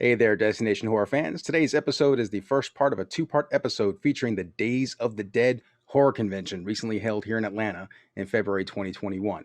Hey there, Destination Horror fans. Today's episode is the first part of a two-part episode featuring the Days of the Dead Horror Convention, recently held here in Atlanta in February 2021.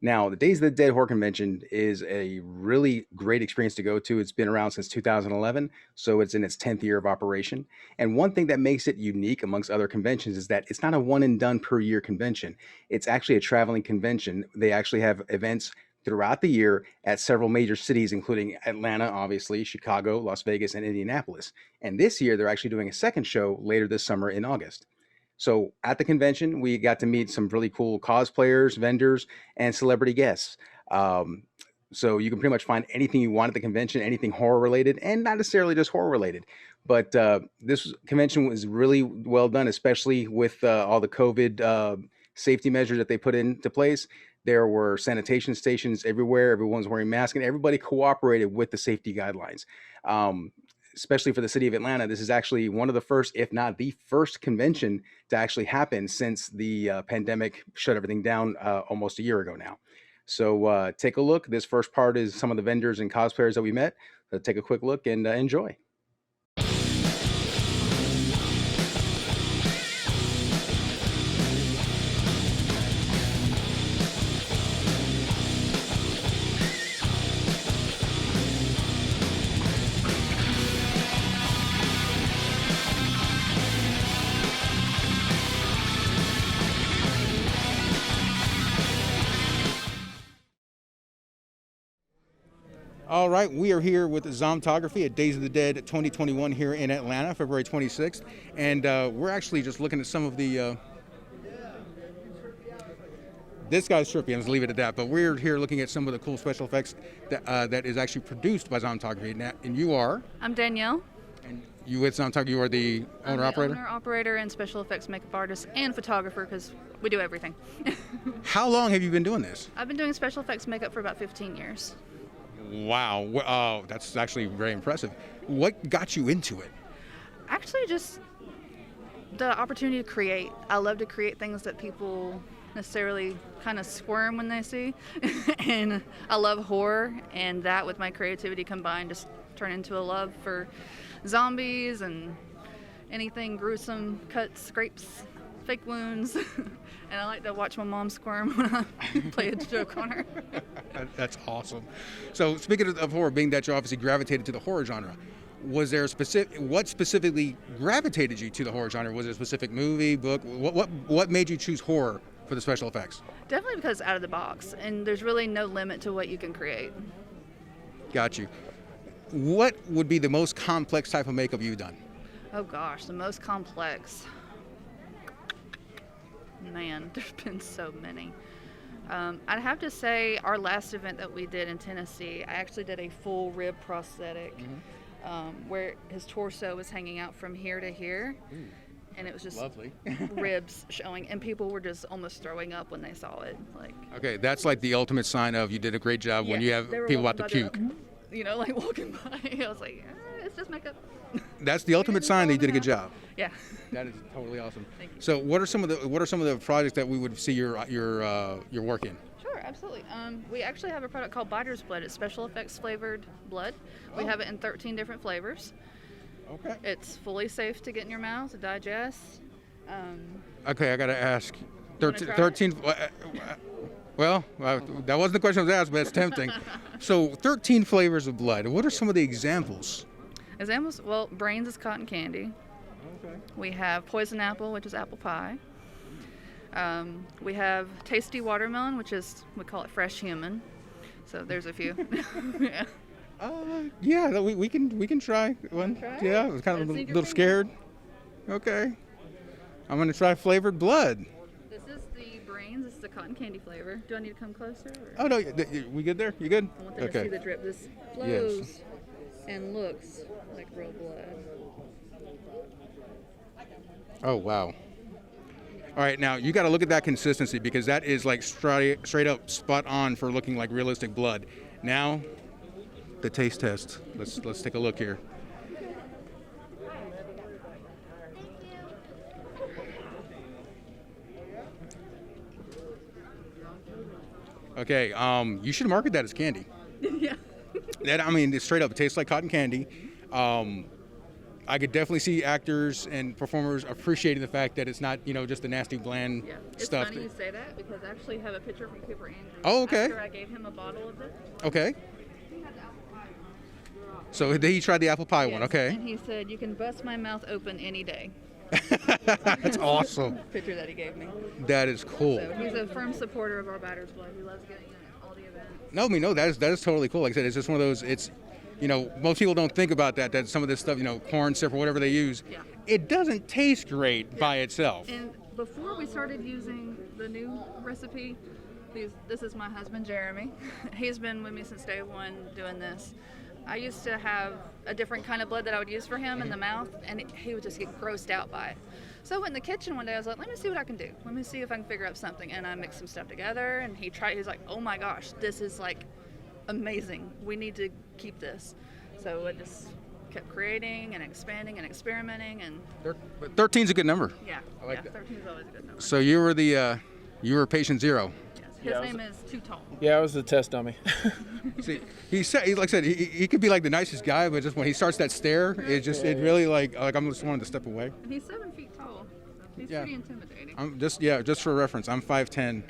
Now, the Days of the Dead Horror Convention is a really great experience to go to. It's been around since 2011, so it's in its 10th year of operation. And one thing that makes it unique amongst other conventions is that it's not a one and done per year convention. It's actually a traveling convention. They actually have events throughout the year at several major cities, including Atlanta, obviously, Chicago, Las Vegas, and Indianapolis. And this year, they're actually doing a second show later this summer in August. So at the convention, we got to meet some really cool cosplayers, vendors, and celebrity guests. Um, so you can pretty much find anything you want at the convention, anything horror related, and not necessarily just horror related. But this convention was really well done, especially with all the COVID safety measures that they put into place. There were sanitation stations everywhere. Everyone's wearing masks, and everybody cooperated with the safety guidelines. Um, Especially for the city of Atlanta, this is actually one of the first, if not the first, convention to actually happen since the pandemic shut everything down almost a year ago now. So take a look. This first part is some of the vendors and cosplayers that we met. Take a quick look and enjoy. All right, we are here with Zomtography at Days of the Dead 2021 here in Atlanta, February 26th. And we're actually just looking at some of the... This guy's trippy, let's leave it at that. But we're here looking at some of the cool special effects that is actually produced by Zomtography. And you are? I'm Danielle. And you with Zomtography, you are the owner-operator? Owner-operator and special effects makeup artist and photographer because we do everything. How long have you been doing this? I've been doing special effects makeup for about 15 years. Wow, that's actually very impressive. What got you into it? Actually, just the opportunity to create. I love to create things that people necessarily kind of squirm when they see. And I love horror, and that with my creativity combined just turned into a love for zombies and anything gruesome, cuts, scrapes, fake wounds. And I like to watch my mom squirm when I play a joke on her. That's awesome. So speaking of horror, being that you obviously gravitated to the horror genre, was there what specifically gravitated you to the horror genre? Was it a specific movie, book? What made you choose horror for the special effects? Definitely because it's out of the box, and there's really no limit to what you can create. Got you. What would be the most complex type of makeup you've done? Oh gosh, the most complex. Man, there's been so many. I'd have to say our last event that we did in Tennessee, I actually did a full rib prosthetic where his torso was hanging out from here to here. Ooh, and it was just lovely. Ribs showing, and people were just almost throwing up when they saw it. Okay, that's like the ultimate sign of you did a great job when you have people about to puke. Like walking by, I was like, it's just makeup. That's the ultimate sign that you did a good job. Yeah. That is totally awesome. Thank you. So, what are some of the projects that we would see your work in? Sure, absolutely. We actually have a product called Biter's Blood. It's special effects flavored blood. We have it in 13 different flavors. Okay. It's fully safe to get in your mouth to digest. Okay, I gotta ask. 13. Well, that wasn't the question I was asked, but it's tempting. So, 13 flavors of blood. What are some of the examples? Examples? Well, brains is cotton candy. Okay. We have poison apple, which is apple pie. We have tasty watermelon, which is, we call it fresh human. So there's a few. Yeah. Yeah, we can try one. Try? Yeah, I was kind of a little scared. Okay. I'm gonna try flavored blood. This is the brains. This is the cotton candy flavor. Do I need to come closer? Or? Oh no, we good there? You good? I want them to see the drip. This flows and looks like real blood. Oh wow. All right, now you got to look at that consistency because that is like straight up spot on for looking like realistic blood. Now, the taste test. Let's take a look here. Okay, you should market that as candy. Yeah. That, I mean, it's straight up, it tastes like cotton candy. I could definitely see actors and performers appreciating the fact that it's not, just the nasty, bland It's stuff. funny you say that because I actually have a picture from Cooper Andrews. Oh, okay. After I gave him a bottle of it. Okay. He had the apple pie one. So he tried the apple pie one. Yes, Okay. And he said, "You can bust my mouth open any day." That's awesome. Picture that he gave me. That is cool. So he's a firm supporter of our Batter's Blood. He loves getting in all the events. No, that is totally cool. Like I said, it's just one of those. It's, most people don't think about that some of this stuff, corn syrup or whatever they use, Yeah. it doesn't taste great by itself. And before we started using the new recipe, this is my husband, Jeremy. He's been with me since day one doing this. I used to have a different kind of blood that I would use for him in the mouth, and he would just get grossed out by it. So I went in the kitchen one day. I was like, let me see what I can do. Let me see if I can figure out something. And I mixed some stuff together, and he's like, oh my gosh, this is like amazing. We need to keep this. So I just kept creating and expanding and experimenting, and 13's a good number. yeah, I like that. 13 is always a good number. So you were patient zero. His name is Too Tall. Yeah, I was the test dummy. See, like I said, he could be like the nicest guy, but just when he starts that stare, it really like I'm just wanting to step away. And he's 7 feet tall. So he's Yeah. pretty intimidating. I'm just for reference, I'm 5'10".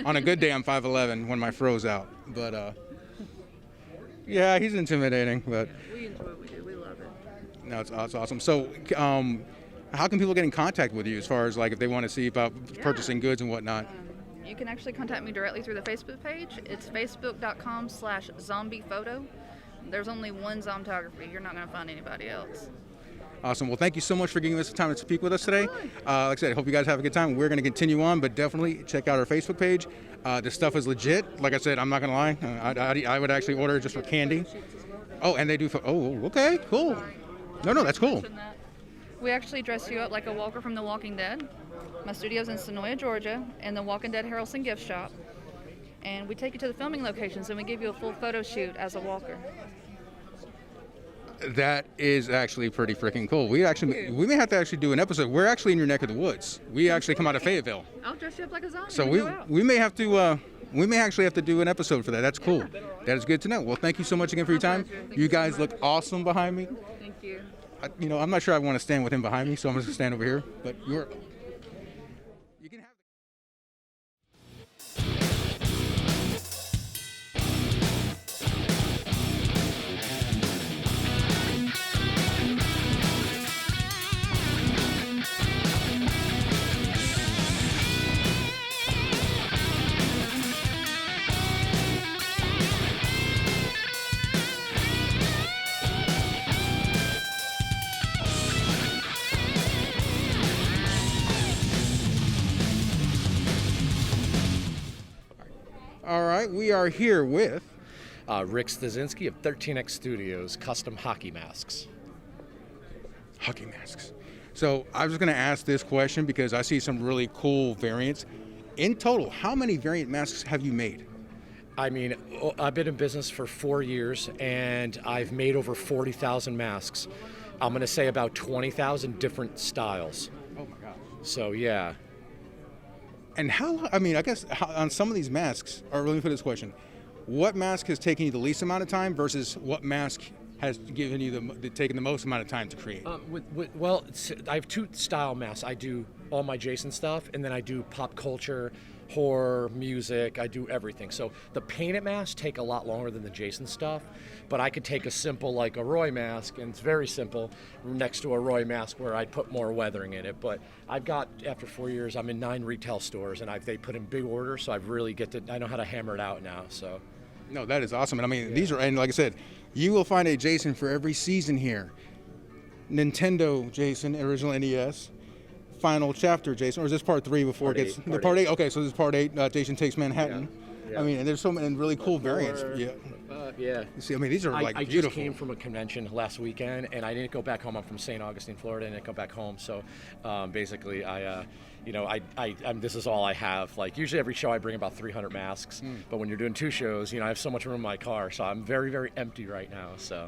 On a good day, I'm 5'11" when my fro's out. But yeah, he's intimidating. But We enjoy what we do. We love it. no, it's awesome. So, how can people get in contact with you as far as like if they want to see about purchasing goods and whatnot? You can actually contact me directly through the Facebook page. It's facebook.com/zombiephoto. There's only one Zomtography. You're not going to find anybody else. Awesome. Well, thank you so much for giving us the time to speak with us today. Like I said, I hope you guys have a good time. We're going to continue on, but definitely check out our Facebook page. This stuff is legit. Like I said, I'm not going to lie. I would actually order it just for candy. Oh, and they do for, okay, cool. No, that's cool. We actually dress you up like a walker from The Walking Dead. My studio's in Sonoya, Georgia, in the Walking Dead Harrelson gift shop. And we take you to the filming locations and we give you a full photo shoot as a walker. That is actually pretty freaking cool. We may have to actually do an episode. We're actually in your neck of the woods. We actually come out of Fayetteville. I'll dress you up like a zombie. So when we go out. we may have to actually have to do an episode for that. That's cool. That is good to know. Well, thank you so much again for your time. You guys look awesome behind me. Thank you. I'm not sure I want to stand with him behind me, so I'm just gonna stand over here. But you can have. All right, we are here with Rick Stasinski of 13X Studios, custom hockey masks. hockey masks. So I was going to ask this question because I see some really cool variants. In total, how many variant masks have you made? I mean, I've been in business for 4 years and I've made over 40,000 masks. I'm going to say about 20,000 different styles. Oh my God. So yeah. And I guess on some of these masks, or let me put this question, what mask has taken you the least amount of time versus what mask has given you taken the most amount of time to create? I have two style masks. I do all my Jason stuff, and then I do pop culture, horror, music. I do everything. So the painted masks take a lot longer than the Jason stuff, but I could take a simple like a Roy mask, and it's very simple, next to a Roy mask where I put more weathering in it. But I've got, after 4 years, I'm in 9 retail stores, and they put in big orders, so I know how to hammer it out now. So. No, that is awesome. And I mean, these are, and like I said, you will find a Jason for every season here. Nintendo Jason, original NES. Final chapter Jason, or is this part 3 before Part it gets eight, the part part eight. 8? Okay, so this is part 8. Jason Takes Manhattan. Yeah. I mean, and there's so many really cool variants. Yeah. Yeah. You see, I mean, these are like I beautiful. just came from a convention last weekend, and I didn't go back home. I'm from St. Augustine, Florida, and I didn't go back home. So, basically, this is all I have. Like usually, every show I bring about 300 masks, but when you're doing 2 shows, I have so much room in my car, so I'm very, very empty right now. So.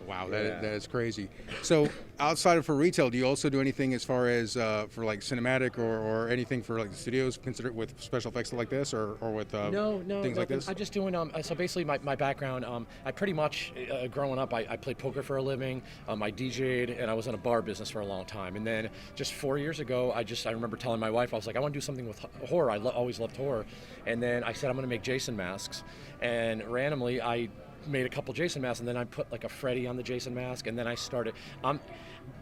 Wow, Yeah. that is crazy. So outside of for retail, do you also do anything as far as for like cinematic or anything for like the studios, consider it with special effects like this or with No, things like nothing. this? I'm just doing so basically my background. I pretty much growing up, I played poker for a living. I DJ'd and I was in a bar business for a long time. And then just 4 years ago, I remember telling my wife, I was like, I want to do something with horror. I always loved horror. And then I said I'm going to make Jason masks. And randomly I made a couple Jason masks, and then I put like a Freddy on the Jason mask, and then I started.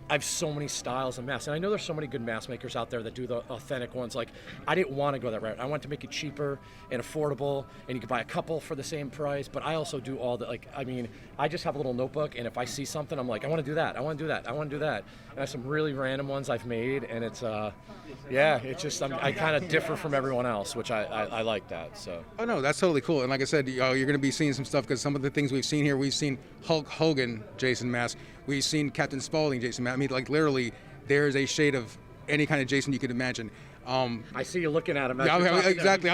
I have so many styles of masks, and I know there's so many good mask makers out there that do the authentic ones. Like, I didn't want to go that route. I wanted to make it cheaper and affordable, and you could buy a couple for the same price. But I also do all the I just have a little notebook, and if I see something, I'm like, I want to do that. I want to do that. I want to do that. And I have some really random ones I've made, and it's it's just I kind of differ from everyone else, which I like that. So. Oh no, that's totally cool. And like I said, you're going to be seeing some stuff because some of the things we've seen here, we've seen Hulk Hogan Jason mask, we've seen Captain Spaulding Jason mask. I mean, like literally, there's a shade of any kind of Jason you could imagine. I see you looking at him. Yeah, exactly.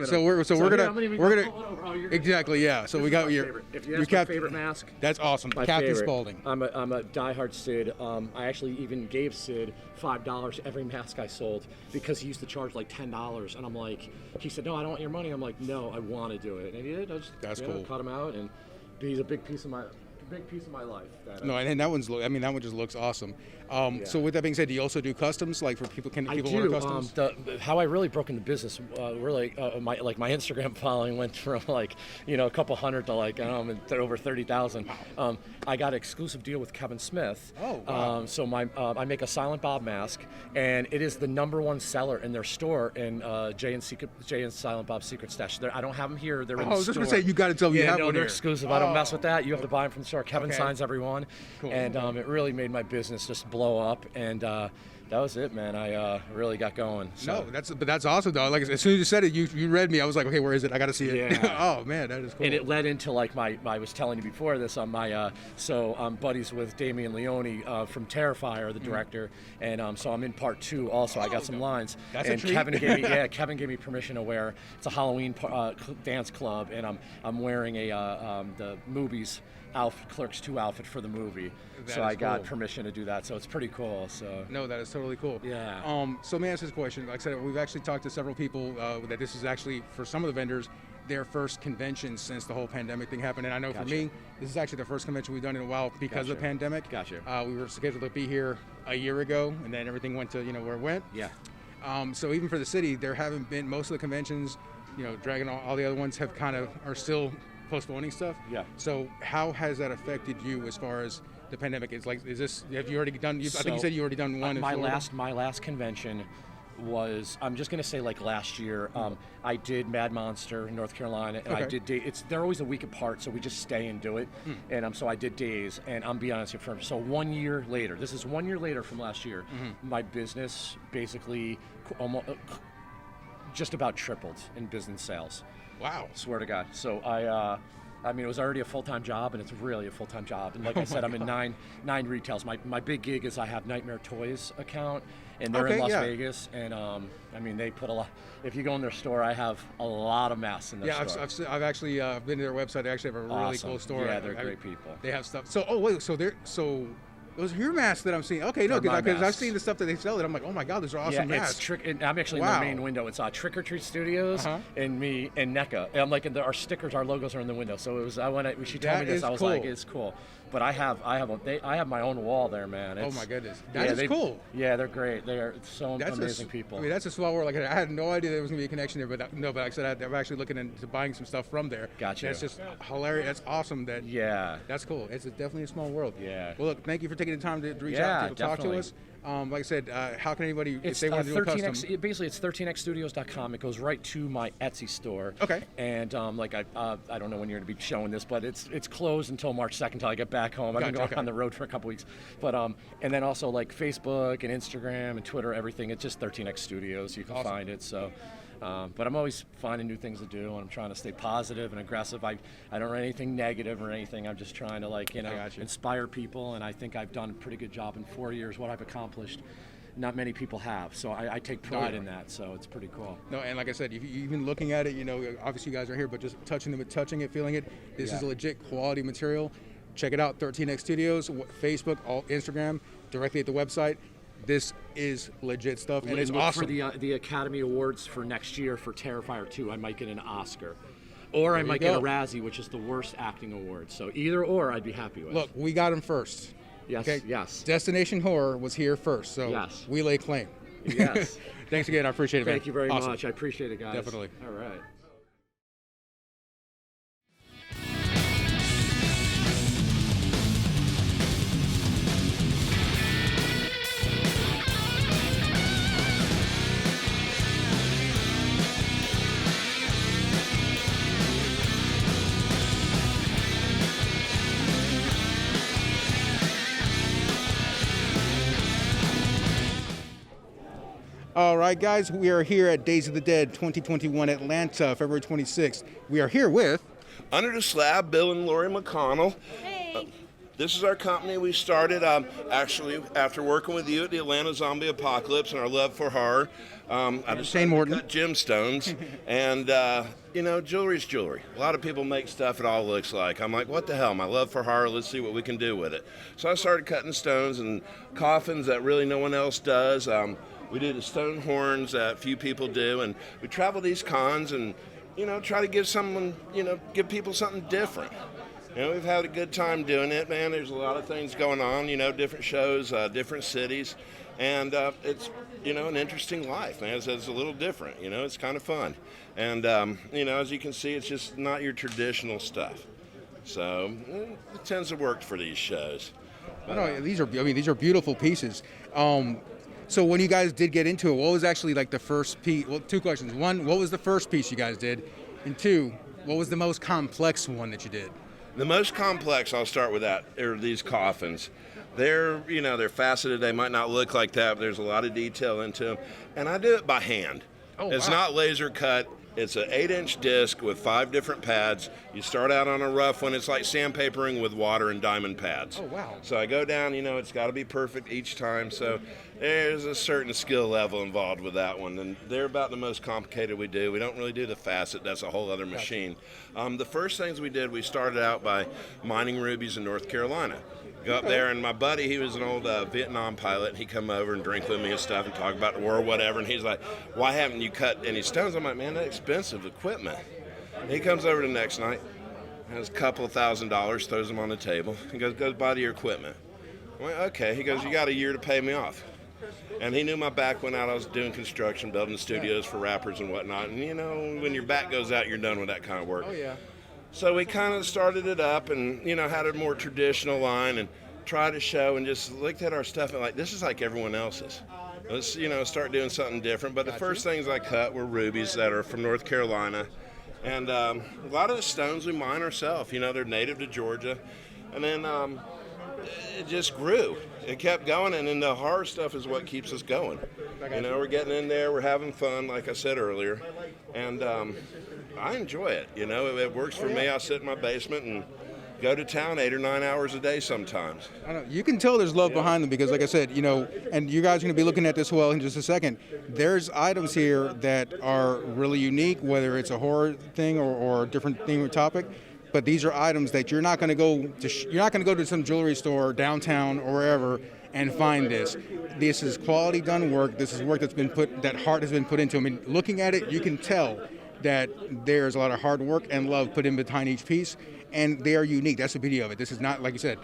So we're gonna exactly, yeah. So we got your if you ask my favorite mask. That's awesome, My Captain favorite. Spaulding. I'm a diehard Sid. I actually even gave Sid $5 every mask I sold because he used to charge like $10, and I'm like, he said, no, I don't want your money. I'm like, no, I want to do it, and he did. That's cool. Cut him out, and he's a big piece of my life. No, and that one just looks awesome. So with that being said, do you also do customs, like for people? Can people order customs? How I really broke into business, really, my Instagram following went from a couple hundred to over 30,000. I got an exclusive deal with Kevin Smith. Oh, wow. So I make a Silent Bob mask, and it is the #1 seller in their store in Jay and Silent Bob's Secret Stash. I don't have them here. They're in the store. I was just gonna say you got to tell me you have one they're here. exclusive. I don't mess with that. You have to buy them from the store. Kevin Okay. signs every one, Cool. and it really made my business just blow up. And that was it, man. I really got going. So. No, that's awesome though. Like as soon as you said it, you read me. I was like, okay, where is it? I got to see it. Yeah. Oh man, that is cool. And it led into I was telling you before this on my so I'm buddies with Damian Leone from Terrifier, the director, and so I'm in part 2 also. I got some lines. That's a and treat. Kevin gave me permission to wear. It's a Halloween dance club, and I'm wearing the movies Clerks 2 outfit for the movie. That so is I got cool. permission to do that. So it's pretty cool. So. No, that is totally cool. Yeah. So let me ask this question. Like I said, we've actually talked to several people that this is actually, for some of the vendors, their first convention since the whole pandemic thing happened. And I know for me, this is actually the first convention we've done in a while because of the pandemic. Gotcha. We were scheduled to be here a year ago, and then everything went to where it went. Yeah. So even for the city, there haven't been most of the conventions. Dragon, all the other ones are still postponing stuff. Yeah. So how has that affected you as far as the pandemic? Have you already done? I think you said you already done one. My last convention was, I'm just gonna say last year. I did Mad Monster in North Carolina, and I did they're always a week apart, so we just stay and do it. And so I did days, and I'm be honest with you, so 1 year later, this is 1 year later from last year, my business basically almost just about tripled in business sales. Wow. Swear to God. So I mean, it was already a full-time job, and it's really a full-time job. And like I said, I'm in nine retails. My big gig is I have Nightmare Toys account, and they're in Las Vegas. And I mean, they put a lot. If you go in their store, I have a lot of masks in their store. I've actually been to their website. They actually have a really cool store. Yeah, they're great people. They have stuff. Those are your masks that I'm seeing. Okay, no, because I've seen the stuff that they sell, and I'm like, oh my God, those are awesome masks. I'm actually in the main window. It's Trick or Treat Studios and me and NECA. And I'm like, our stickers, our logos are in the window. So it was. She told me this. I was like, it's cool. But I have my own wall there, man. Oh my goodness, that is cool. Yeah, they're great. They are so amazing people. I mean, that's a small world. Like I had no idea there was gonna be a connection there, but like I said, I'm actually looking into buying some stuff from there. Gotcha. That's just hilarious. That's awesome. That's cool. It's definitely a small world. Yeah. Well, look, thank you for taking the time to reach out to talk to us. Like I said, how can anybody, if they want to do a custom? Basically, it's 13xstudios.com. It goes right to my Etsy store. Okay. And I don't know when you're going to be showing this, but it's closed until March 2nd until I get back home. I've been going on the road for a couple weeks. But and then also Facebook and Instagram and Twitter, everything. It's just 13x Studios. You can find it. So. But I'm always finding new things to do, and I'm trying to stay positive and aggressive. I don't write anything negative or anything. I'm just trying to inspire people, and I think I've done a pretty good job in 4 years. What I've accomplished, not many people have. So I take pride in that. So it's pretty cool. No, and like I said, even looking at it, obviously you guys are here, but just touching it, feeling it. This is a legit quality material. check it out, 13X Studios, Facebook, all Instagram, directly at the website. This is legit stuff, and it's Look awesome. for the Academy Awards for next year for Terrifier 2. I might get an Oscar. Or I might get a Razzie, which is the worst acting award. So either or, I'd be happy with. Look, we got him first. Yes, Okay? yes. Destination Horror was here first, so Yes. we lay claim. Yes. Thanks again. I appreciate it, man. Thank you very Awesome. much. I appreciate it, guys. Definitely. All right. All right, guys, we are here at Days of the Dead 2021 Atlanta, February 26th. We are here with... Under the Slab, Bill and Lori McConnell. Hey. This is our company. We started actually after working with you at the Atlanta Zombie Apocalypse and our love for horror. I decided to cut gemstones, and you know, jewelry's jewelry. A lot of people make stuff it all looks like. I'm like, what the hell? My love for horror. Let's see what we can do with it. So I started cutting stones and coffins that really no one else does. We do the stone horns that few people do, and we travel these cons and, you know, try to give someone, you know, give people something different. You know, we've had a good time doing it, man. There's a lot of things going on, you know, different shows, different cities, and it's, you know, an interesting life, man. It's a little different, you know, it's kind of fun. And, you know, as you can see, it's just not your traditional stuff. So it tends to work for these shows. No, these are beautiful pieces. So when you guys did get into it, what was actually like the first piece? Well, two questions. One, what was the first piece you guys did? And two, what was the most complex one that you did? The most complex, I'll start with that, are these coffins. They're, you know, they're faceted. They might not look like that, but there's a lot of detail into them. And I do it by hand. Oh, it's wow. not laser cut. It's an 8-inch disc with 5 different pads. You start out on a rough one. It's like sandpapering with water and diamond pads. Oh, wow. So I go down, you know, it's got to be perfect each time. So there's a certain skill level involved with that one. And they're about the most complicated we do. We don't really do the facet. That's a whole other machine. The first things we did, we started out by mining rubies in North Carolina. Go up there, and my buddy, he was an old Vietnam pilot, and he come over and drink with me and stuff and talk about the war or whatever, and he's like, why haven't you cut any stones? I'm like, man, that's expensive equipment. He comes over the next night, has a couple of $1,000s, throws them on the table. He goes buy your equipment. I'm like, okay. He goes, you got a year to pay me off. And he knew my back went out. I was doing construction, building studios for rappers and whatnot. And, you know, when your back goes out, you're done with that kind of work. Oh, yeah. So we kind of started it up and, you know, had a more traditional line and tried to show and just looked at our stuff and like, this is like everyone else's. Let's, you know, start doing something different. But the first things I cut were rubies that are from North Carolina. And a lot of the stones we mine ourselves. You know, they're native to Georgia. And then it just grew. It kept going, and then the horror stuff is what keeps us going. You know, we're getting in there, we're having fun, like I said earlier. And I enjoy it. You know, it works for me. I sit in my basement and go to town 8 or 9 hours a day sometimes. I know, you can tell there's love behind them because, like I said, you know, and you guys are going to be looking at this well in just a second. There's items here that are really unique, whether it's a horror thing or a different theme or topic. But these are items that you're not going to go to. You're not going to go to some jewelry store downtown or wherever and find this. This is quality done work. This is work that's been put. That heart has been put into. I mean, looking at it, you can tell that there's a lot of hard work and love put in behind each piece, and they are unique. That's the beauty of it. This is not, like you said,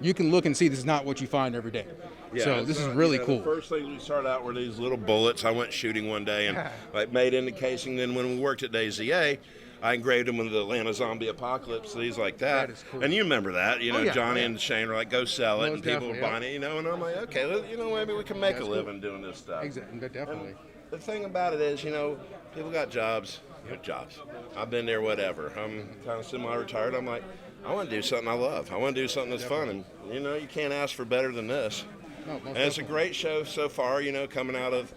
you can look and see this is not what you find every day. Yeah, so this is really cool. The first things we started out were these little bullets. I went shooting one day and like made in the casing. Then when we worked at DayZA, I engraved them with the Atlanta Zombie Apocalypse, these like that. That is cool. And you remember that, you know, yeah, Johnny and Shane were like, go sell it, Most and people were definitely, buying it, you know, and I'm like, okay, you know, maybe we can make That's a cool. living doing this stuff. Exactly, definitely. And the thing about it is, you know, people got jobs. You have jobs. I've been there, whatever. I'm kind of semi-retired. I'm like, I want to do something I love. I want to do something that's fun, and, you know, you can't ask for better than this. No, most And it's a definitely. great show so far, you know, coming out of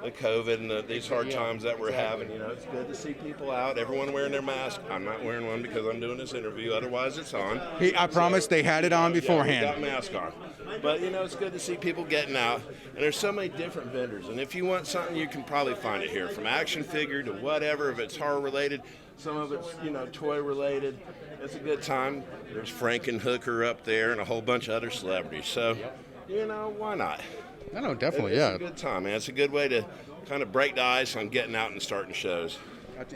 the COVID and these hard times that we're having. You know, it's good to see people out, everyone wearing their mask. I'm not wearing one because I'm doing this interview. Otherwise, it's on. I promise they had it on beforehand. Yeah, we got mask on. But, you know, it's good to see people getting out. And there's so many different vendors. And if you want something, you can probably find it here. From action figure to whatever, if it's horror related. Some of it's, you know, toy related. It's a good time. There's Frankenhooker up there and a whole bunch of other celebrities. So, you know, why not? No, definitely, It's a good time, man. It's a good way to kind of break the ice on getting out and starting shows.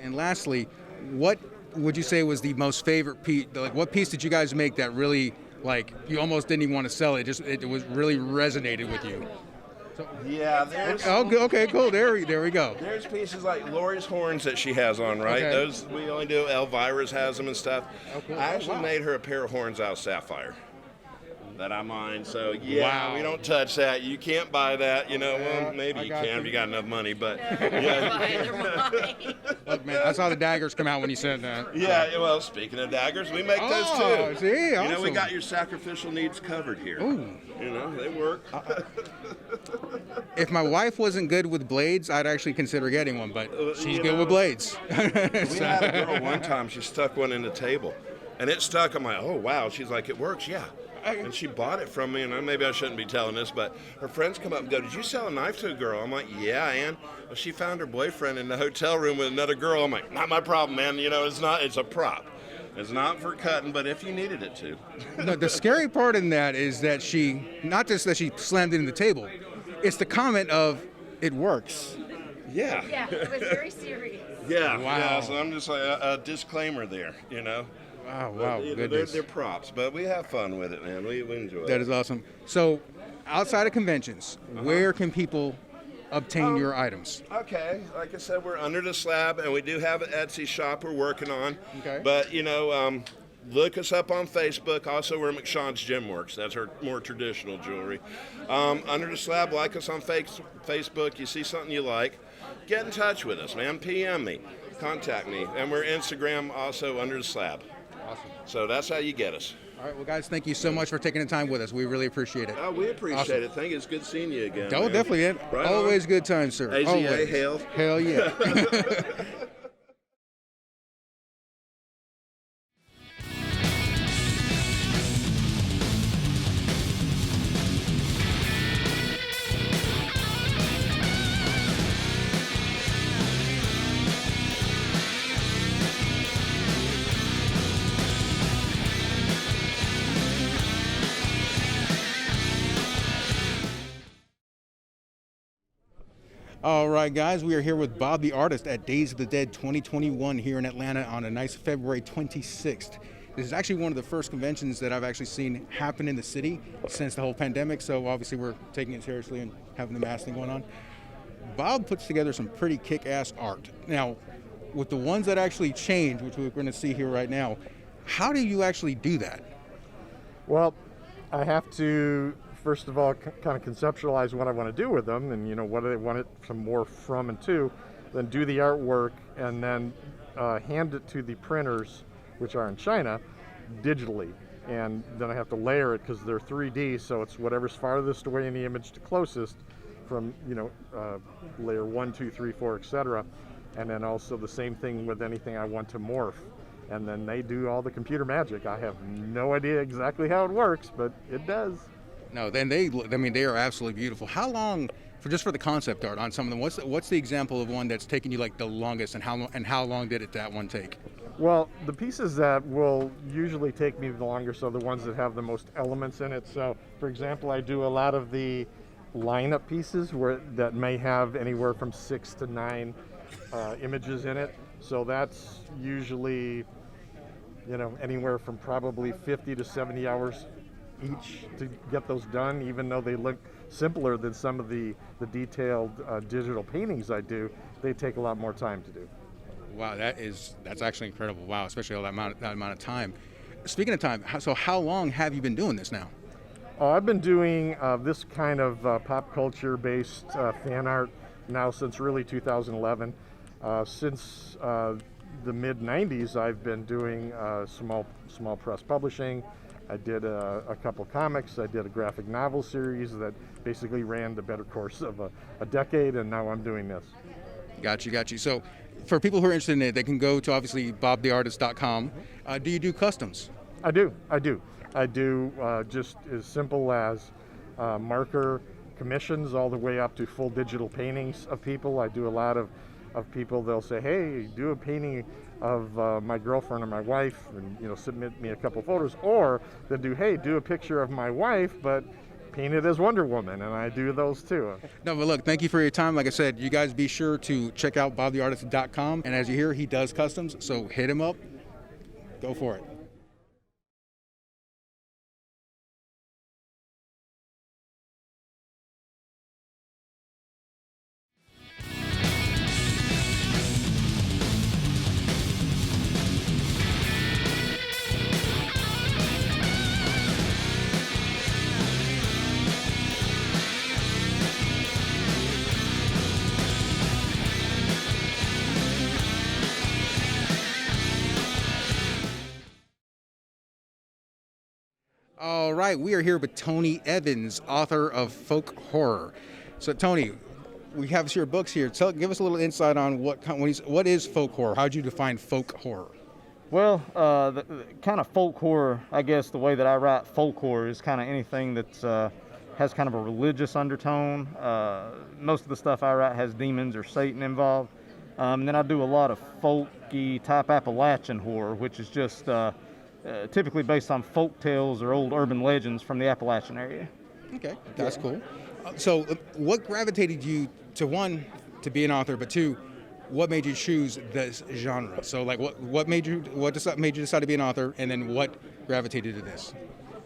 And lastly, what would you say was the most favorite piece? Like, what piece did you guys make that really, like, you almost didn't even want to sell it? It was really resonated with you. Yeah, there's. Oh, okay, cool. There we go. There's pieces like Lori's horns that she has on, right? Okay. Those we only do. Elvira's has them and stuff. Oh, cool. I actually Wow. made her a pair of horns out of sapphire that I mined. So yeah, Wow. we don't touch that. You can't buy that. You know, well, maybe I you got can you. if you got enough money. But Look, man, I saw the daggers come out when you said that. yeah. Well, speaking of daggers, we make those Oh, too. see, You know, we awesome. got your sacrificial needs covered here. Ooh. You know, they work. If my wife wasn't good with blades, I'd actually consider getting one, but she's you good know, with blades. We had a girl one time, she stuck one in the table. And it stuck. I'm like, oh, wow. She's like, it works, yeah. And she bought it from me, and maybe I shouldn't be telling this, but her friends come up and go, did you sell a knife to a girl? I'm like, yeah, and well, she found her boyfriend in the hotel room with another girl. I'm like, not my problem, man. You know, it's a prop. It's not for cutting, but if you needed it to. No, the scary part in that is that she, not just that she slammed it in the table, it's the comment of, it works. Yeah. Yeah, it was very serious. Yeah. Wow. Yeah, so I'm just like a disclaimer there, you know. Oh, wow, You know, goodness. they're props, but we have fun with it, man. We enjoy it. That is awesome. So, outside of conventions, where can people obtain your items? Okay, like I said, we're under the slab, and we do have an Etsy shop we're working on. Okay. But, you know, look us up on Facebook. Also, we're McShawn's Gem Works. That's our more traditional jewelry. Under the slab, like us on Facebook. You see something you like, get in touch with us, man. PM me, contact me. And we're Instagram also under the slab. Awesome. So that's how you get us. All right, well, guys, thank you so much for taking the time with us. We really appreciate it. Oh, we appreciate Awesome. it. Thank you. It's good seeing you again. Oh, man. definitely, Ed. Right on. Always good time, sir. AZA, Always. hail. Hell yeah. All right, guys, we are here with Bob the Artist at Days of the Dead 2021 here in Atlanta on a nice February 26th. This is actually one of the first conventions that I've actually seen happen in the city since the whole pandemic, so obviously we're taking it seriously and having the mask thing going on. Bob puts together some pretty kick-ass art. Now, with the ones that actually change, which we're going to see here right now, how do you actually do that? Well, I have to, first of all, kind of conceptualize what I want to do with them and, you know, what do they want it to morph from and to, then do the artwork and then hand it to the printers, which are in China, digitally. And then I have to layer it because they're 3D, so it's whatever's farthest away in the image to closest from, you know, layer 1, 2, 3, 4, etc. And then also the same thing with anything I want to morph. And then they do all the computer magic. I have no idea exactly how it works, but it does. No, then they are absolutely beautiful. How long, for the concept art on some of them, what's the example of one that's taken you like the longest, and how long did that one take? Well, the pieces that will usually take me the longest are the ones that have the most elements in it. So, for example, I do a lot of the lineup pieces that may have anywhere from 6 to 9 images in it. So that's usually, you know, anywhere from probably 50 to 70 hours each to get those done, even though they look simpler than some of the detailed digital paintings I do. They take a lot more time to do. Wow, that's actually incredible. Wow, especially all that amount of time. Speaking of time, so how long have you been doing this now? I've been doing this kind of pop culture based fan art now since really 2011. Since the mid 90s, I've been doing small press publishing, I did a couple comics. I did a graphic novel series that basically ran the better course of a decade, and now I'm doing this. Got you. So for people who are interested in it, they can go to obviously bobtheartist.com. Do you do customs? I do. Just as simple as marker commissions all the way up to full digital paintings of people. I do a lot of people, they'll say, hey, do a painting of my girlfriend or my wife, and submit me a couple photos. Or they'll do a picture of my wife, but painted as Wonder Woman, and I do those too. No, but look, thank you for your time. Like I said, you guys be sure to check out bobtheartist.com. And as you hear, he does customs, so hit him up. Go for it. All right, we are here with Tony Evans, author of folk horror. So, Tony, we have your books here. Give us a little insight on what is folk horror. How do you define folk horror? Well, the kind of folk horror, I guess the way that I write folk horror is kind of anything that has kind of a religious undertone. Most of the stuff I write has demons or Satan involved. And then I do a lot of folky type Appalachian horror, which is just typically based on folk tales or old urban legends from the Appalachian area. Okay, that's cool. So what gravitated you to, one, to be an author, but two, what made you choose this genre? So like what made you decide to be an author, and then what gravitated to this?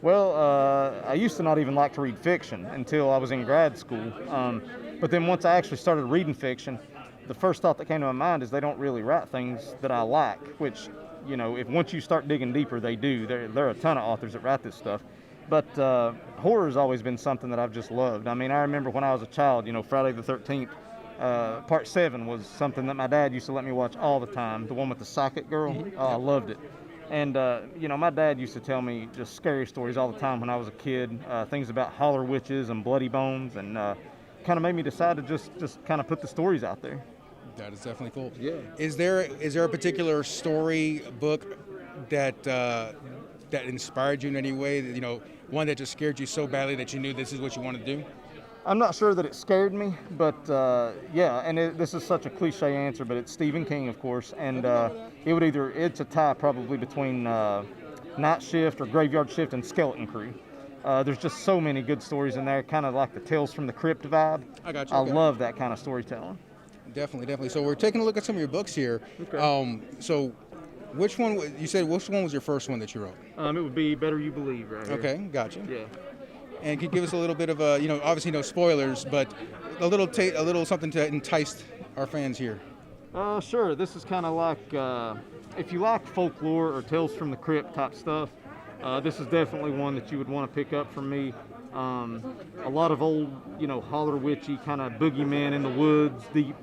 Well, I used to not even like to read fiction until I was in grad school. But then once I actually started reading fiction, the first thought that came to my mind is they don't really write things that I like, which, if once you start digging deeper, they do. There are a ton of authors that write this stuff. But horror has always been something that I've just loved. I mean, I remember when I was a child, Friday the 13th, Part 7 was something that my dad used to let me watch all the time, the one with the psychic girl. Oh, I loved it. And, my dad used to tell me just scary stories all the time when I was a kid, things about holler witches and bloody bones, and kind of made me decide to just kind of put the stories out there. That is definitely cool. Yeah. Is there a particular story book that inspired you in any way? One that just scared you so badly that you knew this is what you wanted to do? I'm not sure that it scared me, but this is such a cliche answer, but it's Stephen King, of course, and it's a tie probably between Night Shift or Graveyard Shift and Skeleton Crew. There's just so many good stories in there, kind of like the Tales from the Crypt vibe. I got you. I okay. love that kind of storytelling. Definitely. So we're taking a look at some of your books here. Okay. So which one was your first one that you wrote? It would be Better You Believe right here. Okay, gotcha. Yeah. And can you give us a little bit of obviously no spoilers, but a little something to entice our fans here? Sure. This is kind of like, if you like folklore or Tales from the Crypt type stuff, this is definitely one that you would want to pick up from me. A lot of old, holler witchy kind of boogeyman in the woods, deep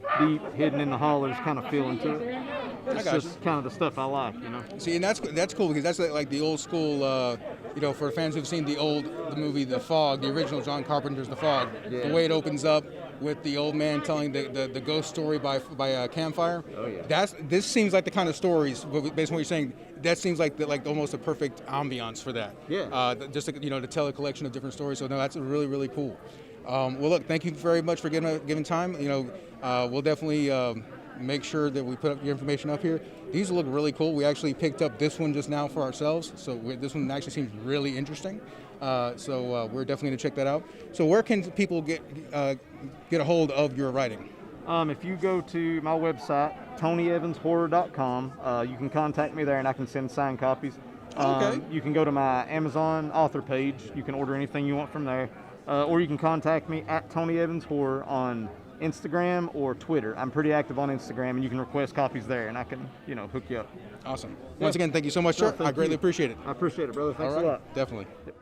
hidden in the hollers kind of feeling to it. It's just kind of the stuff I like, See, and that's cool because that's like the old school, for fans who've seen the movie The Fog, the original John Carpenter's The Fog, Yeah. the way it opens up with the old man telling the ghost story by a campfire. Oh yeah. This seems like the kind of stories, based on what you're saying, that seems like almost a perfect ambiance for that. Yeah. Just to tell a collection of different stories. So no, that's really, really cool. Well, look, thank you very much for giving time. We'll definitely make sure that we put up your information up here. These look really cool. We actually picked up this one just now for ourselves, so this one actually seems really interesting. So we're definitely going to check that out. So where can people get a hold of your writing? If you go to my website, TonyEvansHorror.com, you can contact me there and I can send signed copies. Okay. You can go to my Amazon author page. You can order anything you want from there. Or you can contact me at Tony Evans Horror on Instagram or Twitter. I'm pretty active on Instagram, and you can request copies there, and I can, hook you up. Awesome. Once again, thank you so much, sir. I greatly appreciate it. I appreciate it, brother. Thanks All right. a lot. Definitely. Yep.